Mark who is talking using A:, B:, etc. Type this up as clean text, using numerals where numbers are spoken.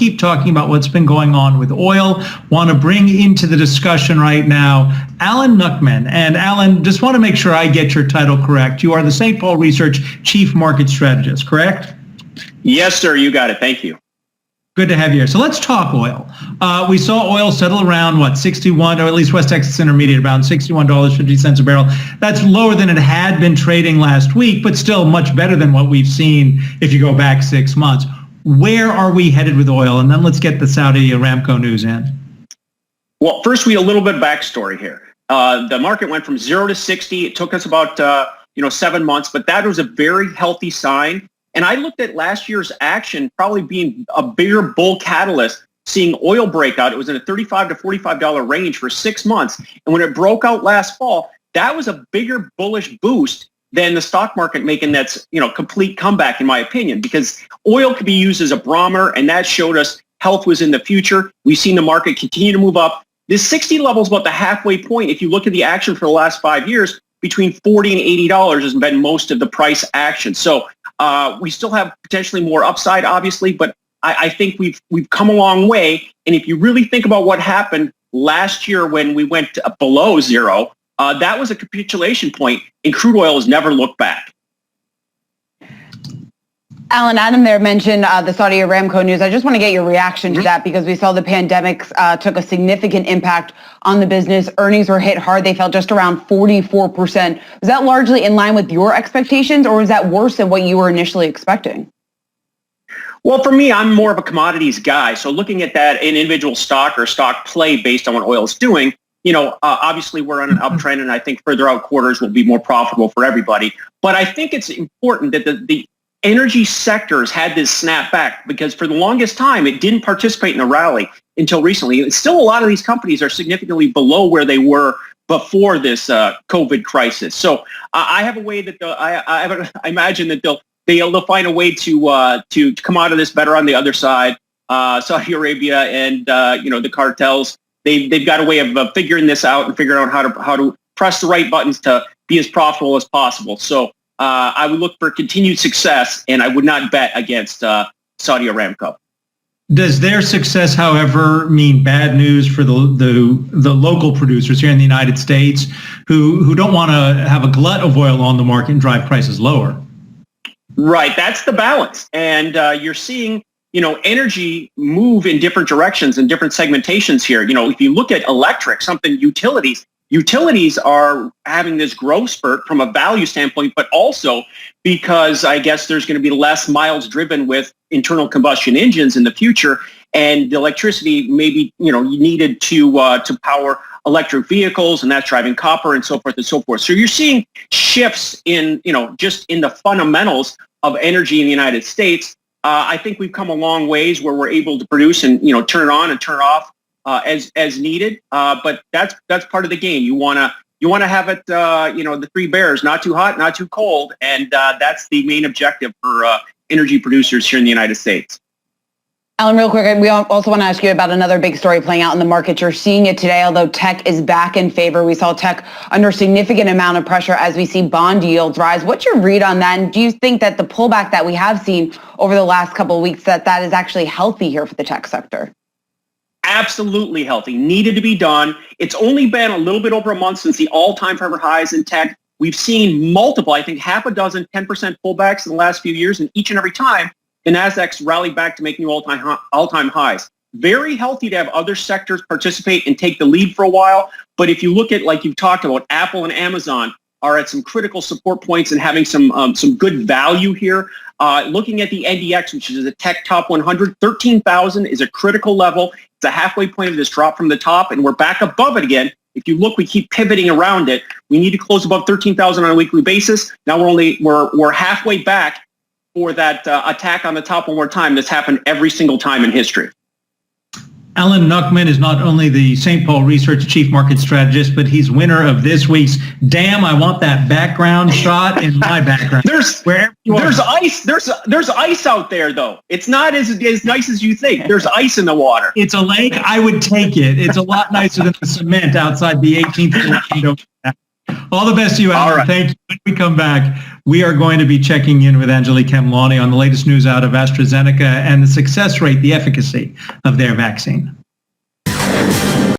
A: keep talking about what's been going on with oil. Want to bring into the discussion right now Alan Nuckman. And Alan, just want to make sure I get your title correct. You are the St. Paul Research Chief Market Strategist, correct?
B: Yes, sir. You got it. Thank you.
A: Good to have you here. So let's talk oil. We saw oil settle around, 61, or at least West Texas Intermediate, around $61.50 a barrel. That's lower than it had been trading last week, but still much better than what we've seen if you go back 6 months. Where are we headed with oil? And then let's get the Saudi Aramco news in.
B: Well, first, we need a little bit of backstory here. The market went from 0 to 60. It took us about 7 months, but that was a very healthy sign. And I looked at last year's action probably being a bigger bull catalyst, seeing oil break out. It was in a $35 to $45 range for 6 months. And when it broke out last fall, that was a bigger bullish boost than the stock market making that's, complete comeback, in my opinion, because oil could be used as a barometer, and that showed us health was in the future. We've seen the market continue to move up. This 60 level is about the halfway point. If you look at the action for the last 5 years, between $40 and $80 has been most of the price action. So we still have potentially more upside, obviously, but I think we've come a long way. And if you really think about what happened last year when we went below zero, that was a capitulation point, and crude oil has never looked back.
C: Alan, Adam there mentioned the Saudi Aramco news. I just want to get your reaction to that, because we saw the pandemic took a significant impact on the business. Earnings were hit hard. They fell just around 44%. Was that largely in line with your expectations, or was that worse than what you were initially expecting?
B: Well, for me, I'm more of a commodities guy. So looking at that in individual stock or stock play based on what oil is doing, obviously we're on an uptrend, and I think further out quarters will be more profitable for everybody. But I think it's important that the energy sectors had this snap back, because for the longest time, it didn't participate in the rally until recently. Still, a lot of these companies are significantly below where they were before this COVID crisis. So I have a way that I imagine that they'll find a way to come out of this better on the other side. Saudi Arabia and the cartels, they've got a way of figuring this out and figuring out how to press the right buttons to be as profitable as possible. So I would look for continued success, and I would not bet against Saudi Aramco.
A: Does their success, however, mean bad news for the local producers here in the United States who don't want to have a glut of oil on the market and drive prices lower?
B: Right. That's the balance. And you're seeing, energy move in different directions and different segmentations here. If you look at electric, utilities are having this growth spurt from a value standpoint, but also because I guess there's going to be less miles driven with internal combustion engines in the future, and the electricity may be, needed to power electric vehicles, and that's driving copper and so forth and so forth. So you're seeing shifts in, just in the fundamentals of energy in the United States. I think we've come a long ways where we're able to produce and, turn it on and turn it off as needed, but that's part of the game. You want to have it, the three bears, not too hot, not too cold, and that's the main objective for energy producers here in the United States.
C: Alan, real quick, we also want to ask you about another big story playing out in the market. You're seeing it today, although tech is back in favor. We saw tech under significant amount of pressure as we see bond yields rise. What's your read on that? And do you think that the pullback that we have seen over the last couple of weeks, that is actually healthy here for the tech sector?
B: Absolutely healthy. Needed to be done. It's only been a little bit over a month since the all-time forever highs in tech. We've seen multiple, I think half a dozen 10% pullbacks in the last few years, and each and every time the Nasdaq's rallied back to make new all-time highs. Very healthy to have other sectors participate and take the lead for a while. But if you look at, like you've talked about, Apple and Amazon are at some critical support points and having some good value here. Looking at the NDX, which is a tech top 100, 13,000 is a critical level. It's a halfway point of this drop from the top, and we're back above it again. If you look, we keep pivoting around it. We need to close above 13,000 on a weekly basis. Now we're halfway back for that attack on the top one more time. That's happened every single time in history.
A: Alan Nuckman is not only the St. Paul Research Chief Market Strategist, but he's winner of this week's Damn, I Want That Background shot in my background.
B: There's ice. There's ice out there, though. It's not as nice as you think. There's ice in the water.
A: It's a lake. I would take it. It's a lot nicer than the cement outside the 18th floor. All the best to you, Alan.
B: All right.
A: Thank you. When we come back, we are going to be checking in with Angelique Hemlani on the latest news out of AstraZeneca and the success rate, the efficacy of their vaccine.